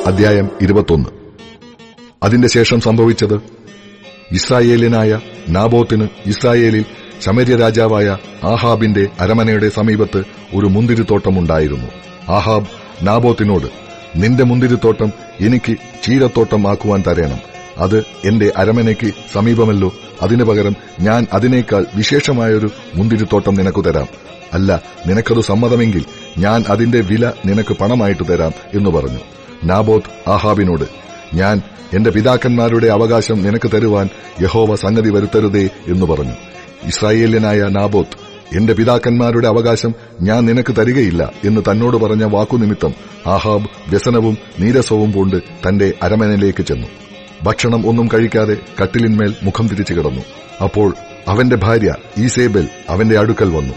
അധ്യായം 21. അതിന്റെ ശേഷം സംഭവിച്ചത്, ഇസ്രായേലിനായ നാബോത്തിന് ഇസ്രായേലിൽ ശമര്യ രാജാവായ ആഹാബിന്റെ അരമനയുടെ സമീപത്ത് ഒരു മുന്തിരിത്തോട്ടമുണ്ടായിരുന്നു. ആഹാബ് നാബോത്തിനോട്, നിന്റെ മുന്തിരിത്തോട്ടം എനിക്ക് ചീരത്തോട്ടം ആക്കുവാൻ തരേണം. അത് എന്റെ അരമനയ്ക്ക് സമീപമല്ലോ. അതിനു പകരം ഞാൻ അതിനേക്കാൾ വിശേഷമായൊരു മുന്തിരിത്തോട്ടം നിനക്കു തരാം. അല്ല, നിനക്കത് സമ്മതമെങ്കിൽ ഞാൻ അതിന്റെ വില നിനക്ക് പണമായിട്ട് തരാം എന്ന് പറഞ്ഞു. നാബോത്ത് ആഹാബിനോട്, ഞാൻ എന്റെ പിതാക്കന്മാരുടെ അവകാശം നിനക്ക് തരുവാൻ യഹോവ സംഗതി വരുത്തരുതേ എന്ന് പറഞ്ഞു. ഇസ്രായേല്യനായ നാബോത്ത്, എന്റെ പിതാക്കന്മാരുടെ അവകാശം ഞാൻ നിനക്ക് തരികയില്ല എന്ന് തന്നോട് പറഞ്ഞ വാക്കുനിമിത്തം ആഹാബ് വ്യസനവും നീരസവും കൊണ്ട് തന്റെ അരമനയിലേക്ക് ചെന്നു. ഭക്ഷണം ഒന്നും കഴിക്കാതെ കട്ടിലിന്മേൽ മുഖം തിരിച്ചു കിടന്നു. അപ്പോൾ അവന്റെ ഭാര്യ ഈസേബെൽ അവന്റെ അടുക്കൽ വന്നു.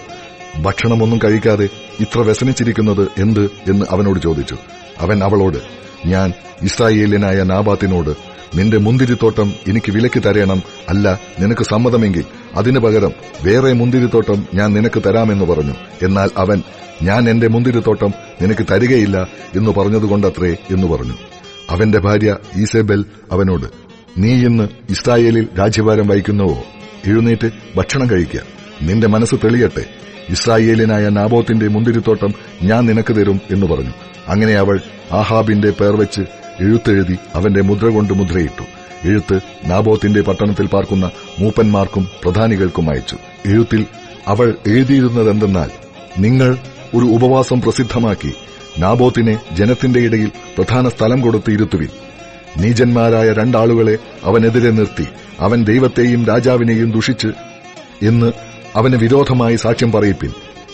ഭക്ഷണമൊന്നും കഴിക്കാതെ ഇത്ര വ്യസനിച്ചിരിക്കുന്നത് എന്ത് എന്ന് അവനോട് ചോദിച്ചു. അവൻ അവളോട്, ഞാൻ ഇസ്രായേല്യനായ നാബാത്തിനോട്, നിന്റെ മുന്തിരിത്തോട്ടം എനിക്ക് വിലയ്ക്ക് തരേണം. അല്ല, നിനക്ക് സമ്മതമെങ്കിൽ അതിനു പകരം വേറെ മുന്തിരിത്തോട്ടം ഞാൻ നിനക്ക് തരാമെന്ന് പറഞ്ഞു. എന്നാൽ അവൻ, ഞാൻ എന്റെ മുന്തിരിത്തോട്ടം നിനക്ക് തരികയില്ല എന്ന് പറഞ്ഞതുകൊണ്ടത്രേ എന്ന് പറഞ്ഞു. അവന്റെ ഭാര്യ ഈസേബെൽ അവനോട്, നീ ഇന്ന് ഇസ്രായേലിൽ രാജ്യഭാരം വഹിക്കുന്നുവോ? എഴുന്നേറ്റ് ഭക്ഷണം കഴിക്കുക, നിന്റെ മനസ്സ് തെളിയട്ടെ. ഇസ്രായേലിനായ നാബോത്തിന്റെ മുന്തിരിത്തോട്ടം ഞാൻ നിനക്ക് തരും എന്ന് പറഞ്ഞു. അങ്ങനെ അവൾ ആഹാബിന്റെ പേർ വെച്ച് എഴുത്തെഴുതി അവന്റെ മുദ്ര കൊണ്ട് മുദ്രയിട്ടു. എഴുത്ത് നാബോത്തിന്റെ പട്ടണത്തിൽ പാർക്കുന്ന മൂപ്പന്മാർക്കും പ്രധാനികൾക്കും അയച്ചു. എഴുത്തിൽ അവൾ എഴുതിയിരുന്നതെന്തെന്നാൽ, നിങ്ങൾ ഒരു ഉപവാസം പ്രസിദ്ധമാക്കി നാബോത്തിനെ ജനത്തിന്റെ ഇടയിൽ പ്രധാന സ്ഥലം കൊടുത്ത് ഇരുത്തുവിൻ. നീചന്മാരായ രണ്ടാളുകളെ അവനെതിരെ നിർത്തി അവൻ ദൈവത്തെയും രാജാവിനെയും ദുഷിച്ച് എന്ന് അവന് വിരോധമായി സാക്ഷ്യം പറയിപ്പിൻ.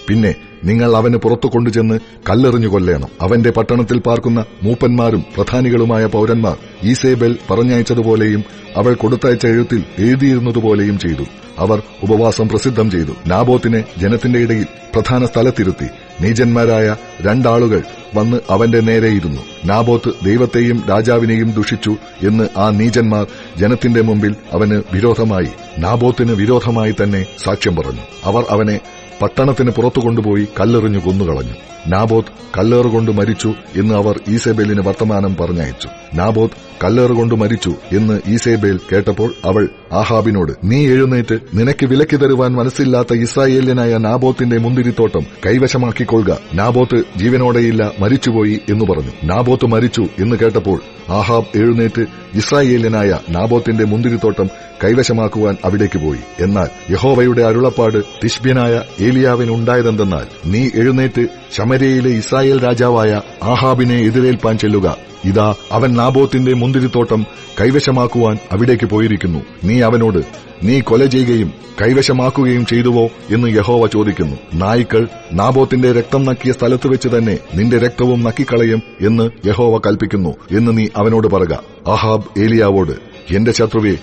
പിന്നെ നിങ്ങൾ അവന് പുറത്തു കൊണ്ടുചെന്ന് കല്ലെറിഞ്ഞു കൊല്ലേണം. അവന്റെ പട്ടണത്തിൽ പാർക്കുന്ന മൂപ്പന്മാരും പ്രധാനികളുമായ പൌരന്മാർ ഈസേബെൽ പറഞ്ഞയച്ചതുപോലെയും അവൾ കൊടുത്തയച്ച എഴുത്തിൽ എഴുതിയിരുന്നതുപോലെയും ചെയ്തു. അവർ ഉപവാസം പ്രസിദ്ധം ചെയ്തു. നാബോത്തിനെ ജനത്തിന്റെ ഇടയിൽ പ്രധാന സ്ഥലത്തിരുത്തി. നീചന്മാരായ രണ്ടാളുകൾ വന്ന് അവന്റെ നേരെയിരുന്നു. നാബോത്ത് ദൈവത്തെയും രാജാവിനെയും ദുഷിച്ചു എന്ന് ആ നീചന്മാർ ജനത്തിന്റെ മുമ്പിൽ അവന് വിരോധമായി, നാബോത്തിന് വിരോധമായി തന്നെ സാക്ഷ്യം പറഞ്ഞു. അവർ അവനെ പട്ടണത്തിന് പുറത്തു കൊണ്ടുപോയി കല്ലെറിഞ്ഞു കൊന്നുകളഞ്ഞു. നാബോത്ത് കല്ലേറുകൊണ്ട് മരിച്ചു എന്ന് അവർ ഈസേബേലിന് വർത്തമാനം പറഞ്ഞയച്ചു. നാബോത്ത് കല്ലേറുകൊണ്ട് മരിച്ചു എന്ന് ഈസേബേൽ കേട്ടപ്പോൾ അവൾ ആഹാബിനോട്, നീ എഴുന്നേറ്റ് നിനക്ക് വിലയ്ക്ക് തരുവാൻ മനസ്സില്ലാത്ത ഇസ്രായേല്യനായ നാബോത്തിന്റെ മുന്തിരിത്തോട്ടം കൈവശമാക്കിക്കൊള്ളുക. നാബോത്ത് ജീവനോടെയില്ല, മരിച്ചുപോയി എന്ന് പറഞ്ഞു. നാബോത്ത് മരിച്ചു എന്ന് കേട്ടപ്പോൾ ആഹാബ് എഴുന്നേറ്റ് ഇസ്രായേല്യനായ നാബോത്തിന്റെ മുന്തിരിത്തോട്ടം കൈവശമാക്കുവാൻ അവിടേക്ക് പോയി. എന്നാൽ യഹോവയുടെ അരുളപ്പാട് തിശ്ബ്യനായ ഏലിയാവിനുണ്ടായതെന്തെന്നാൽ, നീ എഴുന്നേറ്റ് ശമര്യയിലെ ഇസ്രായേൽ രാജാവായ ആഹാബിനെ എതിരേൽപ്പാൻ ചെല്ലുക. ഇതാ, അവൻ നാബോത്തിന്റെ മുന്തിരിത്തോട്ടം കൈവശമാക്കുവാൻ അവിടേക്ക് പോയിരിക്കുന്നു. നീ അവനോട്, നീ കൊല ചെയ്യുകയും കൈവശമാക്കുകയും ചെയ്തുവോ എന്ന് യഹോവ ചോദിക്കുന്നു. നായ്ക്കൾ നാബോത്തിന്റെ രക്തം നക്കിയ സ്ഥലത്ത് വെച്ച് തന്നെ നിന്റെ രക്തവും നക്കിക്കളയും എന്ന് യഹോവ കൽപ്പിക്കുന്നു എന്ന് നീ അവനോട് പറക. ആഹാബ് ഏലിയാവോട്, എന്റെ ശത്രുവേ,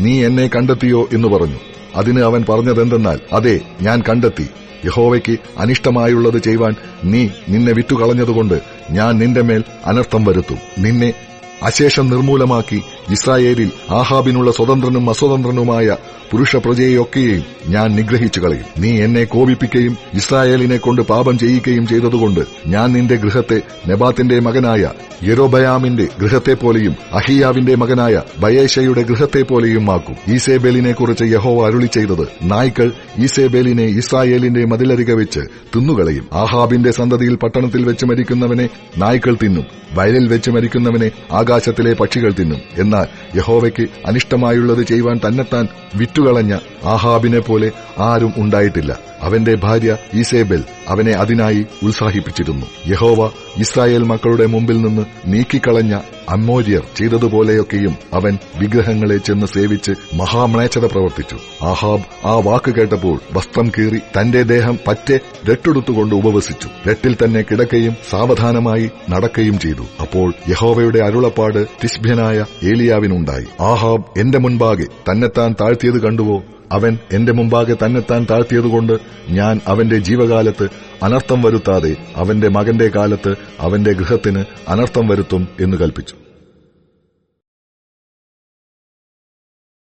നീ എന്നെ കണ്ടെത്തിയോ എന്ന് പറഞ്ഞു. അതിന് അവൻ പറഞ്ഞതെന്തെന്നാൽ, അതെ, ഞാൻ കണ്ടെത്തി. യഹോവയ്ക്ക് അനിഷ്ടമായുള്ളത് ചെയ്യുവാൻ നീ നിന്നെ വിറ്റുകളഞ്ഞതുകൊണ്ട് ഞാൻ നിന്റെ മേൽ അനർത്ഥം വരുത്തും. നിന്നെ അശേഷം നിർമൂലമാക്കി ഇസ്രായേലിൽ ആഹാബിനുള്ള സ്വതന്ത്രനും അസ്വതന്ത്രനുമായ പുരുഷ പ്രജയെയൊക്കെയും ഞാൻ നിഗ്രഹിച്ചു കളയും. നീ എന്നെ കോപിപ്പിക്കുകയും ഇസ്രായേലിനെ കൊണ്ട് പാപം ചെയ്യിക്കുകയും ചെയ്തതുകൊണ്ട് ഞാൻ നിന്റെ ഗൃഹത്തെ നെബാത്തിന്റെ മകനായ യെരോബയാമിന്റെ ഗൃഹത്തെപ്പോലെയും അഹിയാവിന്റെ മകനായ ബയേശയുടെ ഗൃഹത്തെപ്പോലെയും ആക്കും. ഈസേബേലിനെക്കുറിച്ച് യഹോവ അരുളി ചെയ്തത്, നായ്ക്കൾ ഈസേബേലിനെ ഇസ്രായേലിന്റെ മതിലരികെ വെച്ച് തിന്നുകളയും. ആഹാബിന്റെ സന്തതിയിൽ പട്ടണത്തിൽ വെച്ച് മരിക്കുന്നവനെ നായ്ക്കൾ തിന്നും, വയലിൽ വെച്ച് മരിക്കുന്നവനെ ആകാശത്തിലെ പക്ഷികൾ തിന്നും. എന്നാൽ യഹോവയ്ക്ക് അനിഷ്ടമായുള്ളത് ചെയ്യുവാൻ തന്നെത്താൻ വിറ്റുകളഞ്ഞ ആഹാബിനെ പോലെ ആരും ഉണ്ടായിട്ടില്ല. അവന്റെ ഭാര്യ ഈസേബെൽ അവനെ അതിനായി ഉത്സാഹിപ്പിച്ചിരുന്നു. യഹോവ ഇസ്രായേൽ മക്കളുടെ മുമ്പിൽ നിന്ന് നീക്കിക്കളഞ്ഞ അമ്മോര്യർ ചെയ്തതുപോലെയൊക്കെയും അവൻ വിഗ്രഹങ്ങളെ ചെന്ന് സേവിച്ച് മഹാമ്ലേച്ഛത പ്രവർത്തിച്ചു. ആഹാബ് ആ വാക്ക് കേട്ടപ്പോൾ വസ്ത്രം കീറി തന്റെ ദേഹം പറ്റെ രട്ടെടുത്തുകൊണ്ട് ഉപവസിച്ചു. രട്ടിൽ തന്നെ കിടക്കുകയും സാവധാനമായി നടക്കുകയും ചെയ്തു. അപ്പോൾ യഹോവയുടെ അരുളപ്പാട് തിശ്ബ്യനായ ഏലിയാവിനുണ്ടായി. ആഹാബ് എന്റെ മുൻപാകെ തന്നെത്താൻ താഴ്ത്തിയത് കണ്ടുവോ? അവൻ എന്റെ മുമ്പാകെ തന്നെത്താൻ താഴ്ത്തിയതുകൊണ്ട് ഞാൻ അവന്റെ ജീവകാലത്ത് അനർത്ഥം വരുത്താതെ അവന്റെ മകന്റെ കാലത്ത് അവന്റെ ഗൃഹത്തിന് അനർത്ഥം വരുത്തും എന്ന് കൽപ്പിച്ചു.